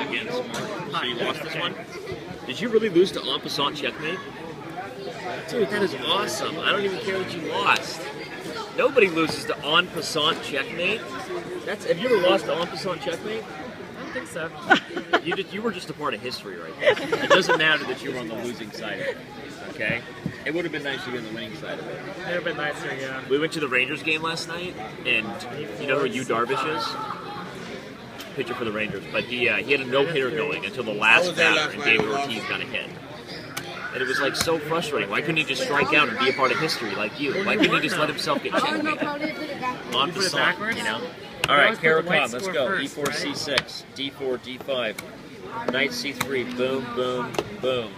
Again, smart. So you lost this one? Did you really lose to En Passant checkmate? Dude, that is awesome. I don't even care that you lost. Nobody loses to En Passant checkmate. Have you ever lost to En Passant checkmate? I don't think so. You were just a part of history right there. It doesn't matter that you were on the losing side of it. Okay? It would have been nice to be on the winning side of it. It would have been nicer, yeah. We went to the Rangers game last night, and you know who Yu Darvish is? Pitcher for the Rangers. But he had a no-hitter going until the last batter, and David Ortiz got a hit. And it was like so frustrating. Why couldn't he just strike out and be a part of history like you? Why couldn't he just let himself get checkmated? En Passant, you know? All right, Caracom, let's go. E4, C6, D4, D5, Knight C3, boom, boom, boom.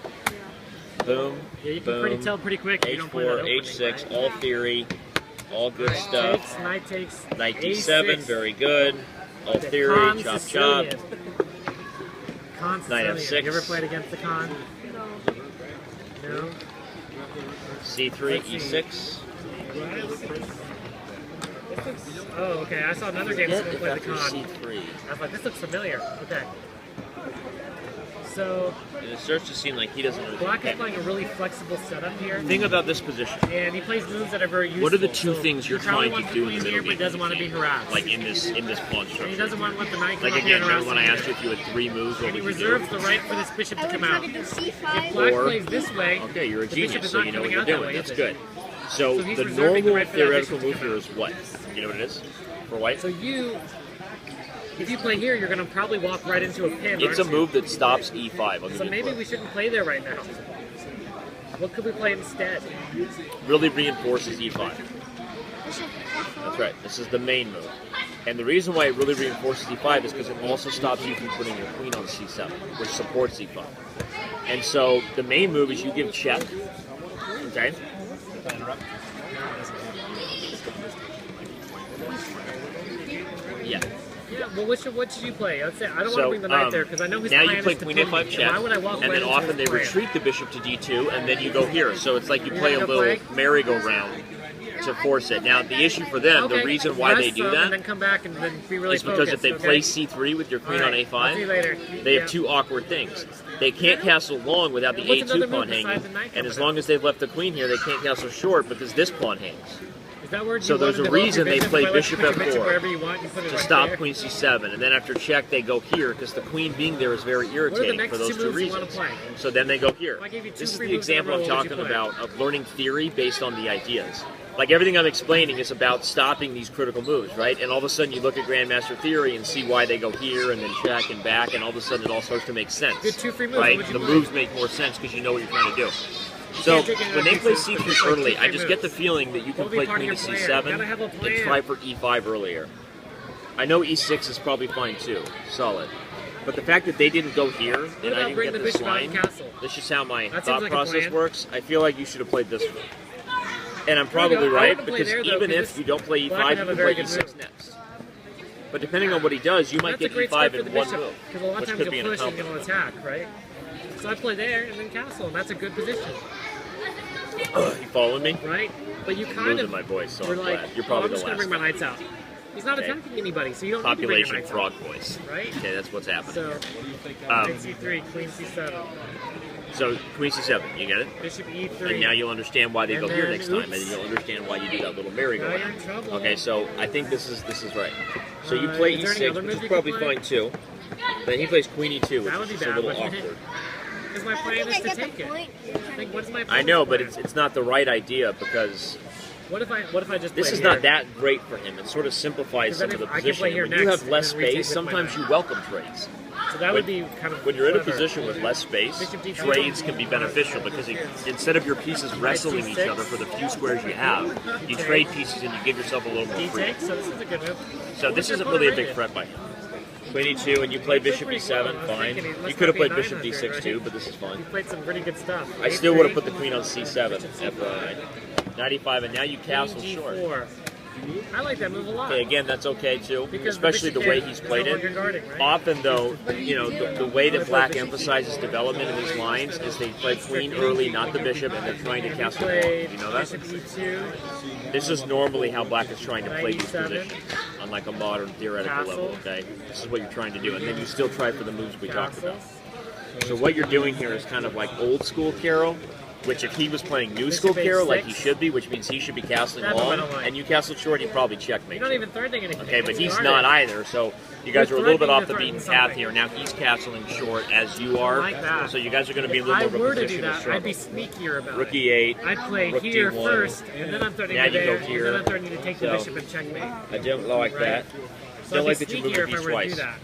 Boom, yeah, you can tell pretty quick. H4, H6, all theory, all good stuff. Knight takes. Knight D7, very good. All theory, chop, chop. Knight F6. Have you ever played against the Khan? No. C3, E6. Oh, okay. I saw another game someone played the Khan. C3. I was like, this looks familiar. Okay. So it starts to seem like he doesn't really. Black is playing a really flexible setup here. Think about this position. And he plays moves that are very useful. What are the two things you're trying to do in the middle here, but he doesn't want to be harassed. Like in this pawn structure. And he doesn't want to let the knight come like up again, here and remember when I asked you if you had 3 moves, what and he would you reserves do? the right for this bishop to come out. If C5. Black plays this way, okay, you're a the genius, bishop is so not you know what coming you're out that doing. way, That's is good. it? So he's the reserving the normal right for that theoretical bishop move to come here out. is what? You know what it is? For white? So if you play here, you're going to probably walk right into a pin. It's a move that stops E5. So maybe we shouldn't play there right now. What could we play instead? Really reinforces E5. That's right. This is the main move. And the reason why it really reinforces E5 is because it also stops you from putting your queen on C7, which supports E5. And so the main move is you give check. Okay? Yeah. Yeah, well, what should you play? Let's say I don't want to bring the knight there because I know his now plan you play is to queen pin A5 me. check, Why would I walk and right then into often his they plan? retreat the bishop to D2, and then you go here. So it's like you play a gonna little play? merry-go-round to force it. Now, the issue for them, the reason why they do that, and then come back and then be really is because if they focused, play C3 with your queen on I'll see you A5, later. they have 2 awkward things. They can't castle long without the What's another A2 move pawn besides hanging, the knight and as coming long as they've left the queen here, they can't castle short because this pawn hangs. Is that where So you there's want a to develop reason your they play If I let bishop you put your F4 wherever you want, you put it to right stop there. queen C7, and then after check they go here because the queen being there is very What are the irritating next for those 2 2 moves you want reasons. to play? So then they go here. I gave you 2 This is free the moves in a example row, I'm what would you talking play? about of learning theory based on the ideas. Like everything I'm explaining is about stopping these critical moves, right? And all of a sudden you look at Grandmaster Theory and see why they go here and then check and back, and all of a sudden it all starts to make sense. Good 2 free moves. Right? What would The you play? moves make more sense because you know what you're trying to do. So when they play C3 early, I just get the feeling that you can What would be play part of queen to your plan? You gotta C7 have a and plan. try for E5 earlier. I know E6 is probably fine too, solid. But the fact that they didn't go here and I about didn't bringing get the this bishop out of line, the castle? this is how my That seems thought like a process plan. works. I feel like you should have played this one. And I'm I probably wouldn't right play because there, though, even because if you don't play Black E5, would you have a can very play good E6 move. next. But depending on what he does, you might That's a get great E5 start for in the one bishop move, because a lot of which times could be you'll an push and incumbent. you'll attack, right? So I play there and then castle, and that's a good position, You following me? right? But you I'm kind losing of my voice, so were I'm like, glad. You're oh, probably I'm just the going to last bring my knights out. He's not Okay. attacking anybody, so you don't population need to bring your frog knights voice. out, right? Okay, that's what's happening. So, Um, knight C3, queen C7, So queen C7, you get it? bishop E3. And now you'll understand why they And go here then, next time, and oops. you'll understand why you do that little Now merry-go-round. you're in trouble. Okay, so I think this is right. So you play is there any other E6, which move is you probably can play? fine too. Then he plays queen E2, That which would be is a bad, little wouldn't it? awkward. Because my plan is to take it. Like, what is my plan? I know, but it's not the right idea because What if I just this play is here? not that great for him. It sort of simplifies Because some then of the if I can play positioning. here When you next have less and then retake space, with my sometimes knight. you welcome trades. So that would be kind of When you're in a clever. position with less space, Bishop D2. trades can be beneficial because instead of your pieces wrestling each C6. other for the few squares you have, you trade pieces and you give yourself a little more D freedom. takes, so this is a good move. So this isn't really a big threat by him. Queen E2 and you play bishop E7, fine. You could have played bishop D6 too, but this is fine. You played some pretty good stuff. I still would have put the queen on C7, FYI. 95, and now you castle short. G4. I like that move a lot. Okay, again, that's okay too, Because especially the bishop way can't- he's is played no it. longer guarding, right? Often, though, you know, the way that Black emphasizes development in these lines is they play queen early, not the bishop, and they're trying to castle long. Played You know that? bishop E2. This is normally how Black is trying to play these 97. positions on on like a modern theoretical level, okay? This is what you're trying to do, and then you still try for the moves we talked about. So what you're doing here is kind of like old school Carol, which if he was playing new school Carol, like he should be, which means he should be castling long, and you castled short, he'd probably checkmate. You're not even threatening anything. Okay, but he's not either, so you guys are a little bit off the beaten path here. Now he's castling short as you are, so you guys are going to be a little more of a position to struggle. I'd be sneakier about Rookie 8, I'd play Rook here D1. first, and then I'm threatening to there, and then I'm threatening to take the bishop and checkmate. I don't like that. So Don't I'd like be that you move sneakier the if I piece were to do twice. that.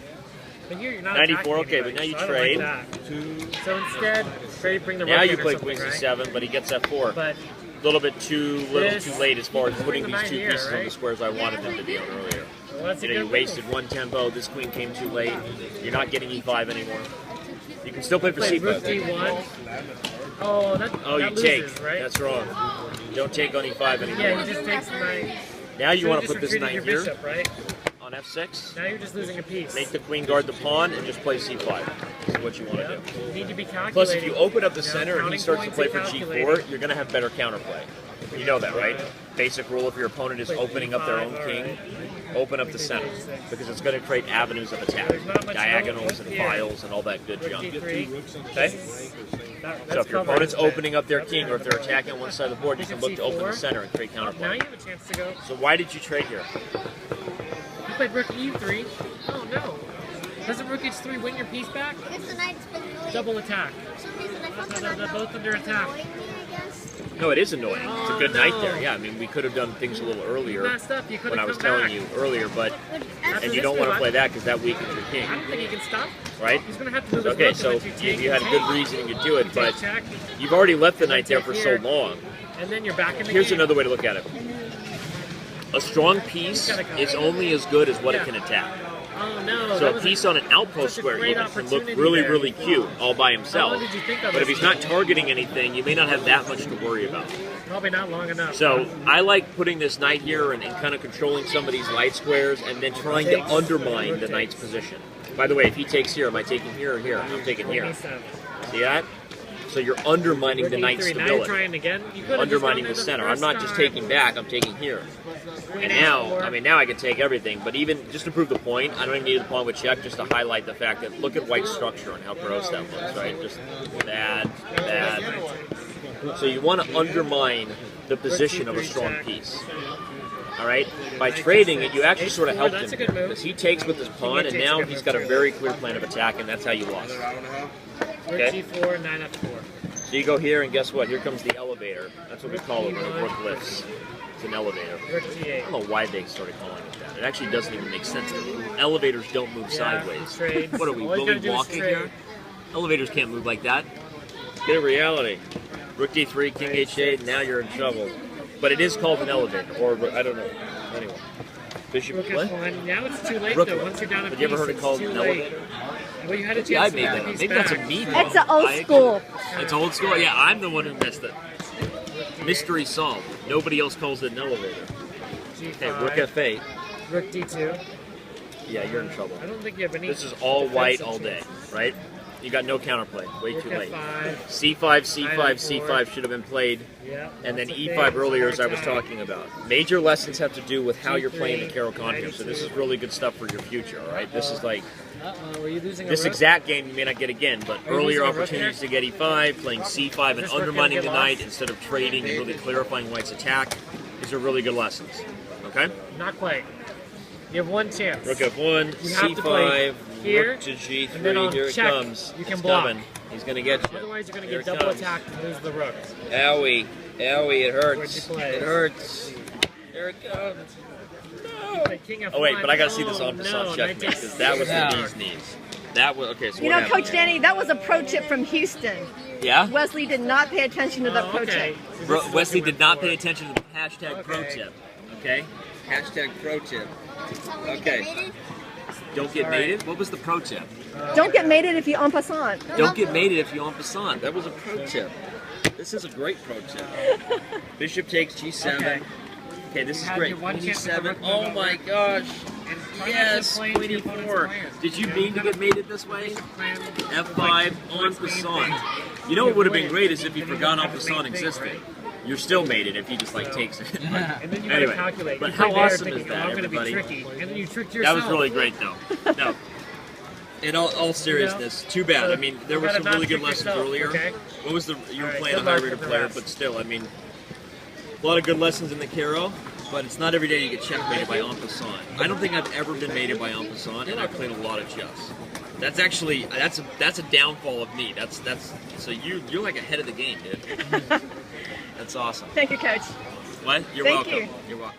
But here you're not 94, okay, anybody, but now you so trade. I don't like that. So instead, trade, bring the Now rook you in or play something, queen right? c7, but he gets f4. But a little bit too late as far as putting these two here, pieces on right? the squares I wanted them to be on earlier. Well, that's a You know, good you wasted move. one tempo. This queen came too late. You're not getting e5 anymore. You can still play for Play rook c5. d1. Oh, that Oh, you that loses, take. right? That's wrong. Don't take on e5 anymore. Yeah, he just takes the knight. Now you So want to just put this retreated knight your here bishop, right? on f6. Now you're just losing a piece. Make the queen guard the pawn and just play c5. This is what you want to do. You need to be calculating. Plus, if you open up the You know, center and he counting starts to points play and for calculating. g4, you're going to have better counterplay. You know that, right? Basic rule, if your opponent is opening up their own king, open up the center, because it's going to create avenues of attack, diagonals and files and all that good junk. Okay? So if your opponent's opening up their king, or if they're attacking on one side of the board, you can look to open the center and create Now counterplay. you have a chance to go. So why did you trade here? You played rook e3. Oh no. Doesn't rook h3 win your piece back? If the knight's been really, Double attack. for some reason I felt No, the they're knight both under attack. annoying me, I guess. No, it is annoying. It's a good no. night there. Yeah, I mean, we could have done things a little earlier Messed up. You could when I have was come telling back. you earlier, but After and you this don't want to move, play that because that weakens your king, I don't think he can stop. right? He's going to have to move his Okay, rook so and let you take you had a and good take. reason you could do it, Take but check, you've already left the and then knight there take for so here. long. And then you're back in the Here's game. another way to look at it. A strong piece is only as good as what it can attack. Oh no. So that a was piece on an outpost such a square great even can look opportunity really, there. really cute all by How himself. long did you think of But if this? he's not targeting anything, you may not have that much to worry about. Probably not long enough. So I like putting this knight here and kind of controlling some of these light squares and then trying to undermine the knight's position. By the way, if he takes here, am I taking here or here? I'm taking here. E7. See that? So you're undermining the knight's E3. Now you're stability. trying again. You could have Undermining the just center. gone I'm there not just first taking back, I'm taking here. time. And now, I mean, now I can take everything, but even just to prove the point, I don't even need the pawn with check, just to highlight the fact that look at white's structure and how gross that looks, right? Just bad, bad. So you want to undermine the position of a strong piece. All right? By trading it, you actually sort of helped That's a him good move. because he takes with his pawn, and now he's got a very clear plan of attack, and that's how you lost. Rook g4, 9f4. So you go here, and guess what? Here comes the elevator. That's what we call it when the rook lifts. It's an elevator. Rook I g8. don't know why they started calling it that. It actually doesn't even make sense. Elevators don't move sideways. trades. What are we, All you gotta Willy do is walking trade. here? Elevators can't move like that. Get a reality. Rook d3, king h8, now you're in trouble. But it is called an elevator, or I don't know. Anyway. Bishop, Rook what? f1. Now it's too late Rook though. what? Once you're down a Have piece, you ever heard it it's called too an late. elevator? Well, you had a chance Yeah, I to made get that the up. piece Maybe that's a back. me. It's an old school. It's old school? Yeah, I'm the one who missed it. Mystery solved. Nobody else calls it an elevator. G5. Okay, rook f8. Rook d2. Yeah, you're in trouble. I don't think you have any. This is all white defensive all day, chances. right? You got no counterplay. Way Rook too late. f5. C5, C5, C5 should have been played, Yeah. and then lots of E5 things. earlier, as I was Attack. talking about. Major lessons have to do with how you're playing the G3, Carol contest, so this is really good stuff for your future, all right? This is like, Uh-oh, were you losing a this rook? exact game you may not get again, but Are you earlier losing a rook opportunities to here? get E5, playing C5 and Is this rook undermining gonna the get knight lost? instead of trading and really clarifying white's attack. These are really good lessons, okay? Not quite. You have one chance. Rook f1, You have to play C5, here, rook to G3, and then on here it check, comes. you can It's block. coming. He's going to get you. Otherwise, you're going to Here get it double comes. attacked and lose the rook. Owie, owie, it hurts. Where'd you play? It hurts. Here it comes. You play king f1. Oh wait, but I got to see this Oh, on no, Passant checkmate knight because that was Yeah. the bee's knees. That was okay. So You what know, happened? Coach Danny, that was a pro tip from Houston. Yeah. Wesley did not pay attention to the Oh, pro okay. tip. So this Bro, is what Wesley you did went not for. pay attention to the hashtag pro Okay. tip. Okay. Hashtag pro tip. Okay. Okay. Don't get mated. What was the pro tip? Don't get mated if you en passant. Don't get mated if you en passant. That was a pro tip. This is a great pro tip. Bishop takes G7. Okay. Okay, this is had great. your one Queen chance with the E7. rook Oh move my over. gosh. And try not to Yes, play Queen your opponent's E4. plan. Did you You're mean to gonna- get mated this way? plan F5 like en Queen's main passant. thing. You know what would have been win. great is if you Then you forgot don't en have his main passant thing, existed. right? You're still mated if he just like takes it. And then you Anyway, gotta calculate. but You how play there awesome thinking, is that, I'm gonna be everybody? tricky, and then you tricked That yourself. was really great, though. No. In all seriousness, too bad. I mean, there you were gotta some not really good trick lessons yourself, earlier. okay? What was the? You were Alright, playing a good luck high rated with the player, rest. but still, I mean, a lot of good lessons in the Caro. But it's not every day you get checkmated by En Passant. I don't think I've ever been mated by En Passant, and I've played a lot of chess. That's actually that's a downfall of me. That's so you're like ahead of the game, dude. That's awesome. Thank you, Coach. What? You're Thank welcome. you. You're welcome.